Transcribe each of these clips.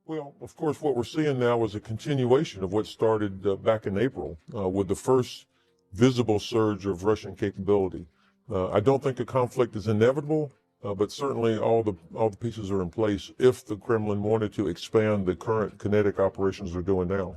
Well, of course, what we're seeing now is a continuation of what started back in April with the first visible surge of Russian capability. I don't think a conflict is inevitable, but certainly all the pieces are in place if the Kremlin wanted to expand the current kinetic operations they're doing now.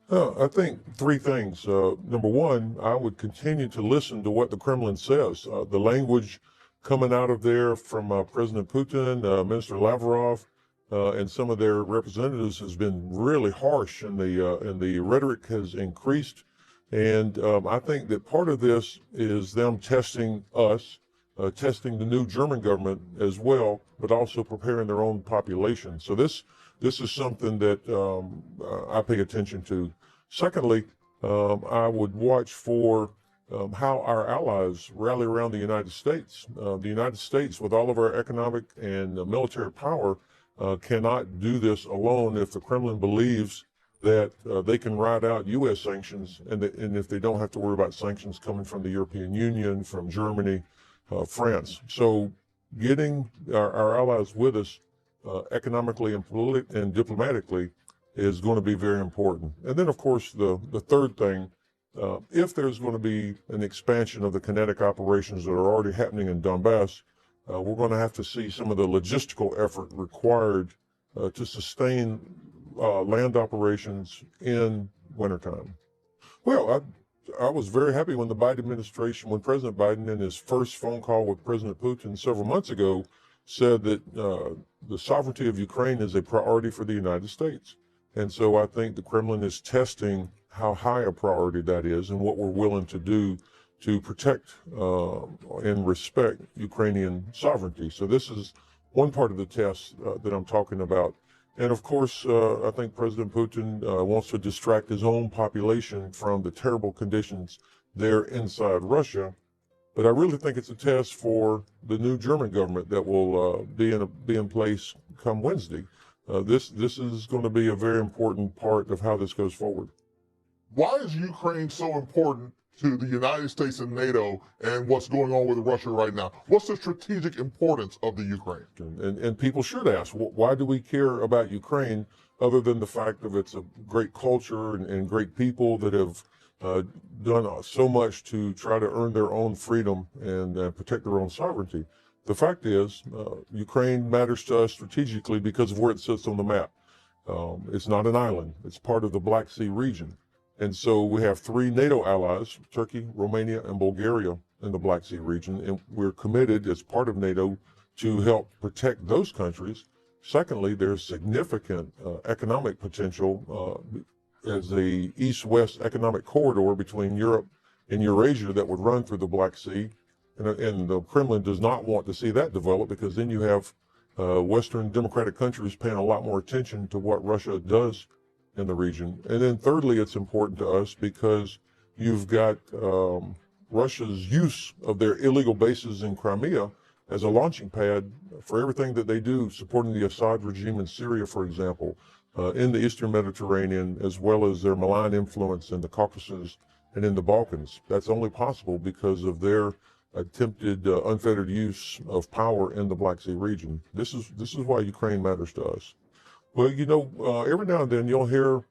I think three things. Number one, I would continue to listen to what the Kremlin says. The language coming out of there from President Putin, Minister Lavrov, and some of their representatives has been really harsh, and the rhetoric has increased. And I think that part of this is them testing us, testing the new German government as well, but also preparing their own population. So this is something that I pay attention to. Secondly, I would watch for how our allies rally around the United States. The United States, with all of our economic and military power, cannot do this alone if the Kremlin believes that they can ride out U.S. sanctions, and if they don't have to worry about sanctions coming from the European Union, from Germany, France. So getting our allies with us economically and diplomatically is going to be very important. And then, of course, the third thing, if there's going to be an expansion of the kinetic operations that are already happening in Donbass, we're going to have to see some of the logistical effort required to sustain land operations in wintertime. Well, I was very happy when the Biden administration, when President Biden in his first phone call with President Putin several months ago said that the sovereignty of Ukraine is a priority for the United States. And so I think the Kremlin is testing how high a priority that is and what we're willing to do to protect and respect Ukrainian sovereignty. So this is one part of the test that I'm talking about. And of course, I think President Putin wants to distract his own population from the terrible conditions there inside Russia. But I really think it's a test for the new German government that will be in place come Wednesday. This is going to be a very important part of how this goes forward. Why is Ukraine so important to the United States and NATO and what's going on with Russia right now? What's the strategic importance of the Ukraine? And people should ask, why do we care about Ukraine other than the fact of it's a great culture and great people that have done so much to try to earn their own freedom and protect their own sovereignty? The fact is, Ukraine matters to us strategically because of where it sits on the map. It's not an island. It's part of the Black Sea region. And so we have three NATO allies, Turkey, Romania, and Bulgaria in the Black Sea region, and we're committed as part of NATO to help protect those countries. Secondly, there's significant economic potential as a east-west economic corridor between Europe and Eurasia that would run through the Black Sea. And the Kremlin does not want to see that develop, because then you have Western democratic countries paying a lot more attention to what Russia does in the region. And then thirdly, it's important to us because you've got Russia's use of their illegal bases in Crimea as a launching pad for everything that they do, supporting the Assad regime in Syria, for example, in the Eastern Mediterranean, as well as their malign influence in the Caucasus and in the Balkans. That's only possible because of their attempted unfettered use of power in the Black Sea region. This is why Ukraine matters to us. Well, you know, every now and then you'll hear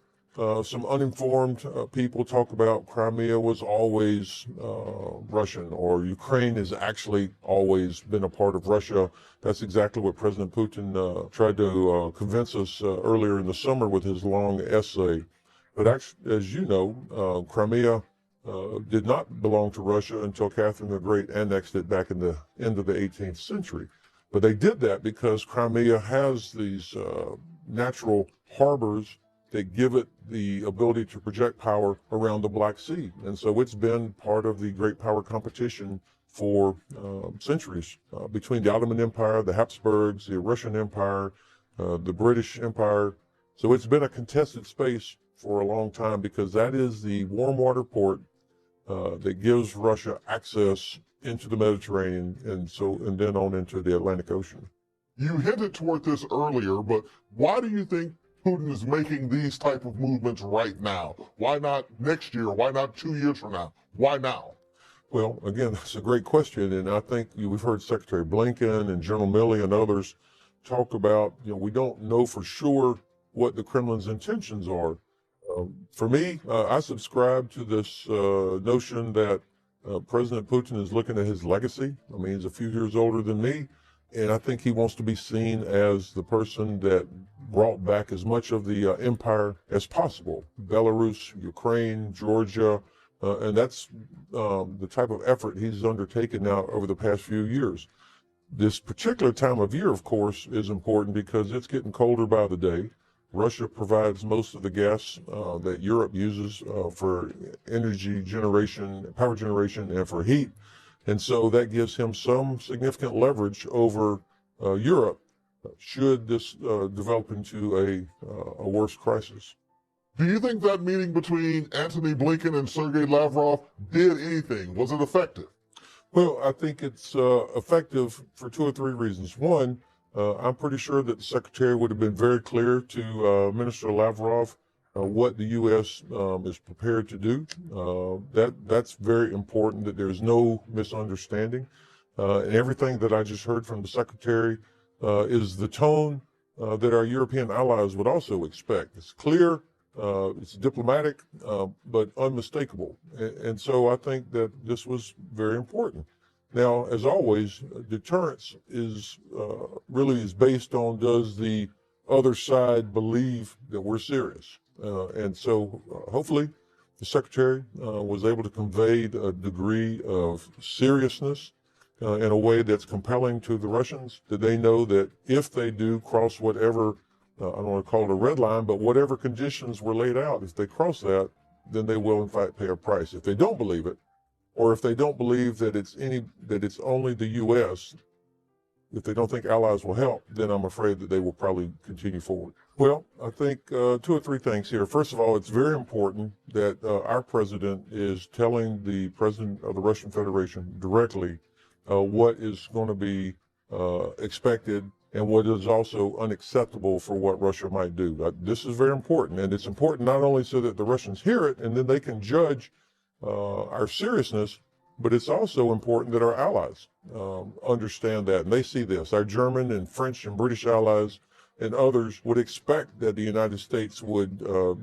some uninformed people talk about Crimea was always Russian, or Ukraine has actually always been a part of Russia. That's exactly what President Putin tried to convince us earlier in the summer with his long essay. But actually, as you know, Crimea did not belong to Russia until Catherine the Great annexed it back in the end of the 18th century. But they did that because Crimea has these natural harbors that give it the ability to project power around the Black Sea. And so it's been part of the great power competition for centuries between the Ottoman Empire, the Habsburgs, the Russian Empire, the British Empire. So it's been a contested space for a long time because that is the warm water port that gives Russia access into the Mediterranean and then on into the Atlantic Ocean. You hinted toward this earlier, but why do you think Putin is making these type of movements right now? Why not next year? Why not 2 years from now? Why now? Well, again, that's a great question, and I think we've heard Secretary Blinken and General Milley and others talk about, we don't know for sure what the Kremlin's intentions are. For me, I subscribe to this notion that President Putin is looking at his legacy. I mean, he's a few years older than me, and I think he wants to be seen as the person that brought back as much of the empire as possible. Belarus, Ukraine, Georgia, and that's the type of effort he's undertaken now over the past few years. This particular time of year, of course, is important because it's getting colder by the day. Russia provides most of the gas that Europe uses for energy generation, power generation, and for heat. And so that gives him some significant leverage over Europe should this develop into a worse crisis. Do you think that meeting between Antony Blinken and Sergei Lavrov did anything? Was it effective? Well, I think it's effective for two or three reasons. One, I'm pretty sure that the Secretary would have been very clear to Minister Lavrov what the U.S. Is prepared to do. That's very important, that there's no misunderstanding. And everything that I just heard from the Secretary is the tone that our European allies would also expect. It's clear, it's diplomatic, but unmistakable. And so I think that this was very important. Now, as always, deterrence is really based on, does the other side believe that we're serious? And so hopefully the Secretary was able to convey a degree of seriousness in a way that's compelling to the Russians, that they know that if they do cross whatever, I don't want to call it a red line, but whatever conditions were laid out, if they cross that, then they will in fact pay a price. If they don't believe it, or if they don't believe that it's only the U.S., if they don't think allies will help, then I'm afraid that they will probably continue forward. Well, I think two or three things here. First of all, it's very important that our president is telling the president of the Russian Federation directly what is going to be expected and what is also unacceptable for what Russia might do. This is very important, and it's important not only so that the Russians hear it and then they can judge our seriousness, but it's also important that our allies understand that, and they see this. Our German and French and British allies and others would expect that the United States would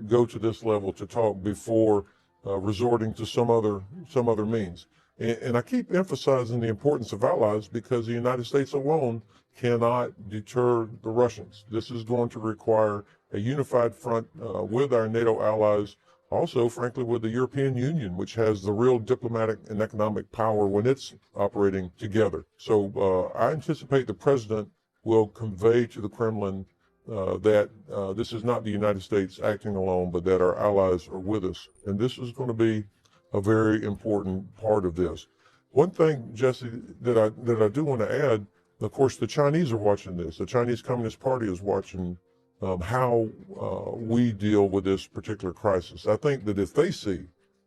go to this level to talk before resorting to some other means. And I keep emphasizing the importance of allies because the United States alone cannot deter the Russians. This is going to require a unified front with our NATO allies, also, frankly, with the European Union, which has the real diplomatic and economic power when it's operating together. So I anticipate the president will convey to the Kremlin that this is not the United States acting alone, but that our allies are with us. And this is going to be a very important part of this. One thing, Jesse, that I do want to add, of course, the Chinese are watching this. The Chinese Communist Party is watching how we deal with this particular crisis. I think that if they see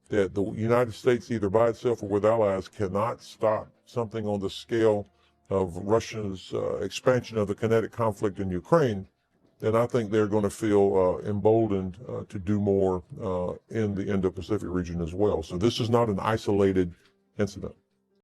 that the United States, either by itself or with allies, cannot stop something on the scale of Russia's expansion of the kinetic conflict in Ukraine, then I think they're going to feel emboldened to do more in the Indo-Pacific region as well. So this is not an isolated incident.